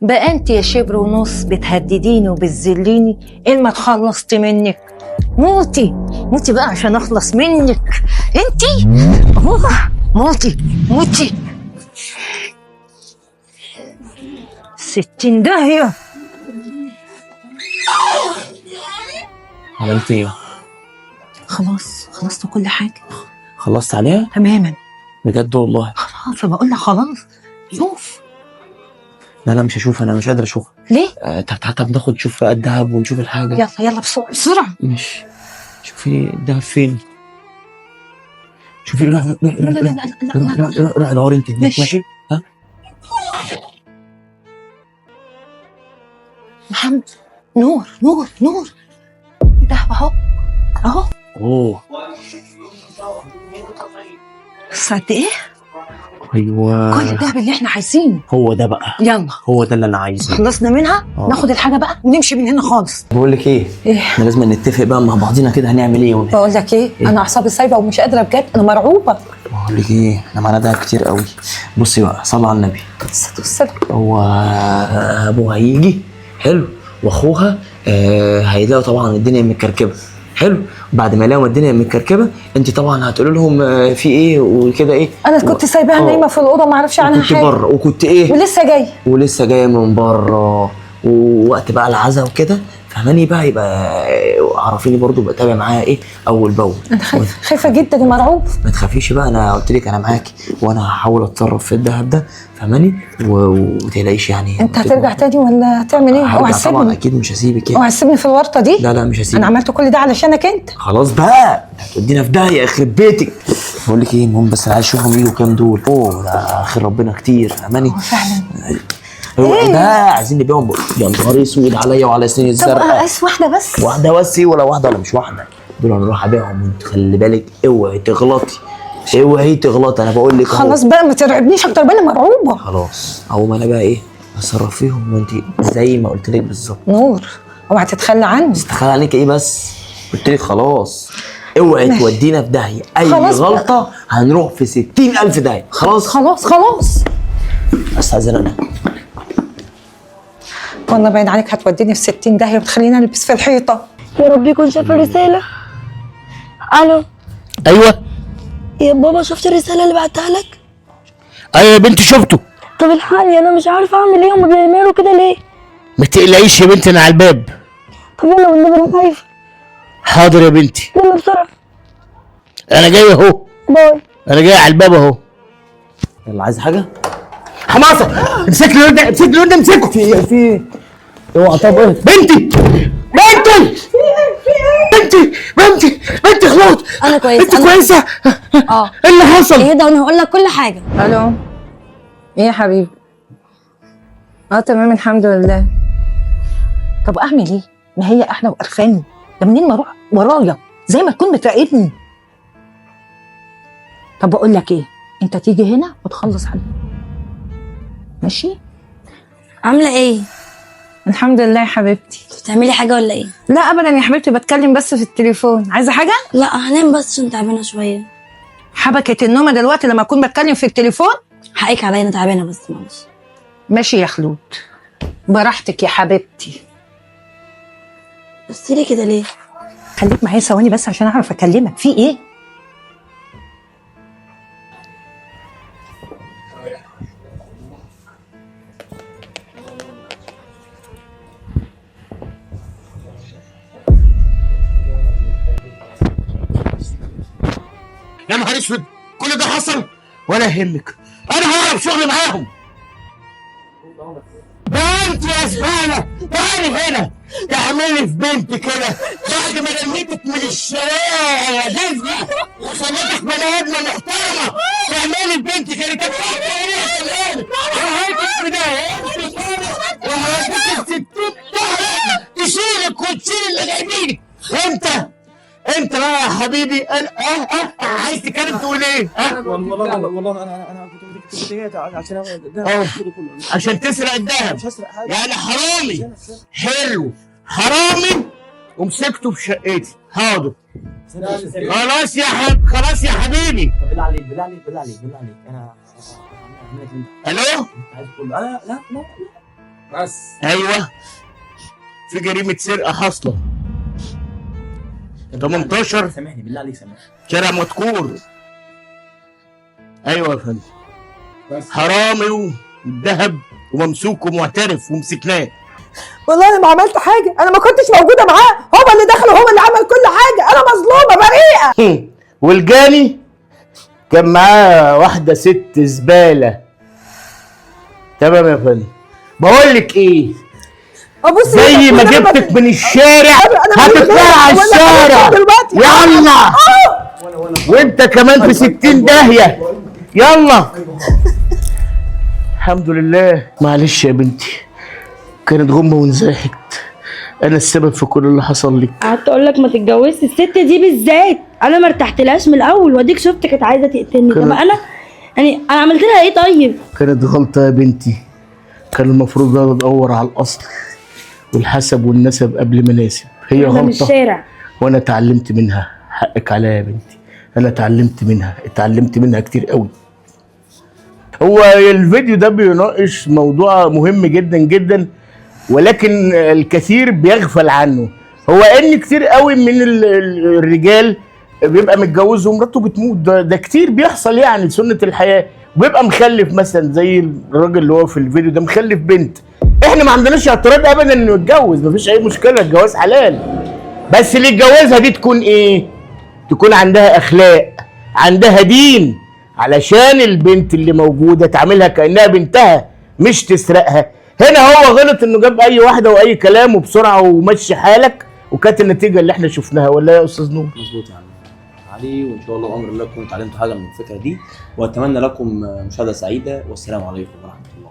بقى انت يا شبر ونص بتهدديني وبتذليني إن ما اتخلصت منك. موتي موتي بقى عشان اخلص منك انتي. موتي موتي 60 داهية. عملت ايه؟ خلصت كل حاجة. خلصت عليها؟ تماما بجد والله؟ خلاص بقول لك خلاص. شوف. لا مش هشوف، انا مش قادر اشوف. ليه؟ تعالى بناخد نشوف الدهب ونشوف الحاجة. يلا يلا بسرعة بسرعة. مش شوفي الدهب فين؟ شوفي روح دوري انت هناك. ماشي؟ ها؟ محمد نور دهب اهو. اوه بس قد ايه؟ ايوه كل الدهب اللي احنا عايزينه. هو ده بقى. يلا هو ده اللي انا عايزه. خلصنا منها. ناخد الحاجة بقى ونمشي من هنا خالص. بقول لك ايه؟ احنا لازم نتفق بقى مع بعضينا كده هنعمل ايه. بقول لك ايه؟ انا اعصابي سايبه ومش قادره بجد، انا مرعوبه. بقول لك ايه؟ احنا معانا دهب كتير قوي. بصي بقى صلى على النبي. السلام. هو ابوها هيجي حلو واخوها هيلاقوا طبعا الدنيا متكركبه حلو. بعد ما يلاقوا الدنيا متكركبه انت طبعا هتقولوا لهم في ايه وكده ايه. انا كنت سايباها نايمه في الاوضه ما اعرفش عنها حاجه. كنت بره وكنت ايه ولسه جايه من بره ووقت بقى العزا وكده فهماني بقى. يبقى عرفيني برضو بتابع معاها ايه اول باول. انا خايفه جدا ومرعوب. ما تخافيش بقى، انا قلت لك انا معاكي وانا هحاول اتصرف في الذهب ده فهماني ومتقلقيش يعني. انت هترجع تاني ولا هتعمل ايه؟ هرجع طبعا اكيد مش هسيبك يعني. وهتسيبني في الورطه دي؟ لا مش هسيبك. انا عملت كل ده علشانك انت. خلاص بقى هتودينا في داهيه يخرب بيتك. بقول لك ايه المهم بس انا عايز اشوفهم يجوا كام دول. اوه ده خير ربنا كتير فهماني. فعلا. هو ايه ده؟ عايزين نبيعهم. يا نهار اسود عليا وعلى سنين الزرقاء. طب قاس واحده بس. واحده بس ولا واحده ولا مش واحده دول هنروح ابيعهم وانت خلي بالك اوعي تغلطي. انا بقول لك خلاص بقى ما ترعبنيش اكتر بقى انا مرعوبه. خلاص اول ما انا بقى ايه هصرف فيهم وانت زي ما قلت لك بالظبط. نور اوعى تتخلى عني. تتخلى عنك ايه بس؟ قلت لك خلاص اوعي تودينا في داهيه. اي غلطه هنروح في 60,000 داهيه. خلاص استاذن انا والله باين عليك هتوديني في 60 داهيه وتخليني البس في الحيطه. يا رب يكون شاف الرساله. الو. ايوه يا بابا شفت الرساله اللي بعتها لك؟ ايوه يا بنتي شفته. طب الحقني انا مش عارفه اعمل ايه، هما بيعملوا كده ليه؟ ما تقلقيش يا بنتي انا على الباب. طب يلا والنبي انا خايفه. حاضر يا بنتي يلا بسرعه. انا جاي اهو. باي. انا جاي على الباب اهو. يلا عايز حاجه؟ حماسه امسك لي الواد ده امسكه. في ايه؟ اوعى. طب ايه؟ بنتي خلاص. انا كويسه. انت كويسه؟ ايه اللي حصل؟ ايه ده وانا هقول لك كل حاجه. الو. ايه يا حبيبي؟ تمام الحمد لله. طب اعمل ايه؟ ما هي احلى وقرفاني ده منين ما اروح ورايا زي ما تكون بتراقبني. طب بقول لك ايه، انت تيجي هنا وتخلص عليا ماشي؟ عامله ايه؟ الحمد لله يا حبيبتي. بتعملي حاجه ولا ايه؟ لا ابدا يا حبيبتي، بتكلم بس في التليفون. عايزه حاجه؟ لا هنام بس عشان تعبانه شويه. حبكه النومه دلوقتي لما اكون بتكلم في التليفون؟ حقك عليا انا تعبانه بس معلش. ماشي يا خلود براحتك يا حبيبتي. بصي لي كده ليه؟ خليك معايا ثواني بس عشان اعرف اكلمك. في ايه؟ يا نهار اسود كل ده حصل ولا يهمك. انا هعرف شغلي معاهم. بنتي يا زباله تعالي هنا تعملي في بنتي كده بعد ما لميتك من الشارع يا دزله وخليتك بني ادمه محترمه. تعملي في بنتي كده تفكري ايه يا كمان؟ وهاتك في ده وهاتك 60 دهب تشيلك وتشيل اللي جايبينك. انت بقى يا حبيبي انا عايز تتكلم تقول ايه؟ والله انا كنت جاي عشان الذهب كله عشان تسرق الذهب. مش هسرق حاجه يعني حرامي. حلو حرامي ومسكته في شقتي. حاضر خلاص يا حبيبي. بالله عليك انا الو عايز كله. لا بس ايوه في جريمه سرقه حاصله 18 سامحني بالله عليك سامحني. شارع مدكور. ايوه يا فندم بس حرامي والذهب وممسوك ومعترف ومسكناه. والله انا ما عملت حاجه، انا ما كنتش موجوده معاه، هو اللي دخل وهو اللي عمل كل حاجه، انا مظلومه بريئه. والجاني كان معاه واحده ست زباله. تمام يا فندم. بقول لك ايه، ابص زي ما جبتك من الشارع هتطلع على الشارع. يلا وانت كمان في 60 داهيه. يلا الحمد لله. معلش يا بنتي، كانت غمه وانزاحت، انا السبب في كل اللي حصل لك. قعدت اقول لك ما تتجوزش الست دي بالذات، انا ما ارتحتلهاش من الاول، واديك شفت كانت عايزه تقتلني. طب انا يعني انا عملت لها ايه طيب؟ كانت غلطه يا بنتي، كان المفروض انا ادور على الاصل والحسب والنسب قبل ما ناسب. هي انا من غلطه الشارع وانا اتعلمت منها. حقك عليا يا بنتي، انا اتعلمت منها كتير قوي. هو الفيديو ده بيناقش موضوع مهم جدا جدا، ولكن الكثير بيغفل عنه. هو ان كتير قوي من الرجال بيبقى متجوز ومراته بتموت، ده كتير بيحصل، يعني سنة الحياة. وبيبقى مخلف مثلا زي الراجل اللي هو في الفيديو ده مخلف بنت. احنا ما عندناش اعتراض ابدا انه يتجوز، مفيش اي مشكلة، الجواز حلال. بس اللي يتجوزها دي تكون ايه؟ تكون عندها اخلاق، عندها دين، علشان البنت اللي موجودة تعملها كأنها بنتها مش تسرقها. هنا هو غلط انه جاب اي واحدة واي كلام وبسرعة ومشي حالك، وكانت النتيجة اللي احنا شفناها. ولا يا استاذ نور؟ مظبوط يا عم علي، وان شاء الله بامر الله تكونوا اتعلمتوا حاجه من الفكره دي، واتمنى لكم مشاهده سعيده، والسلام عليكم ورحمه الله.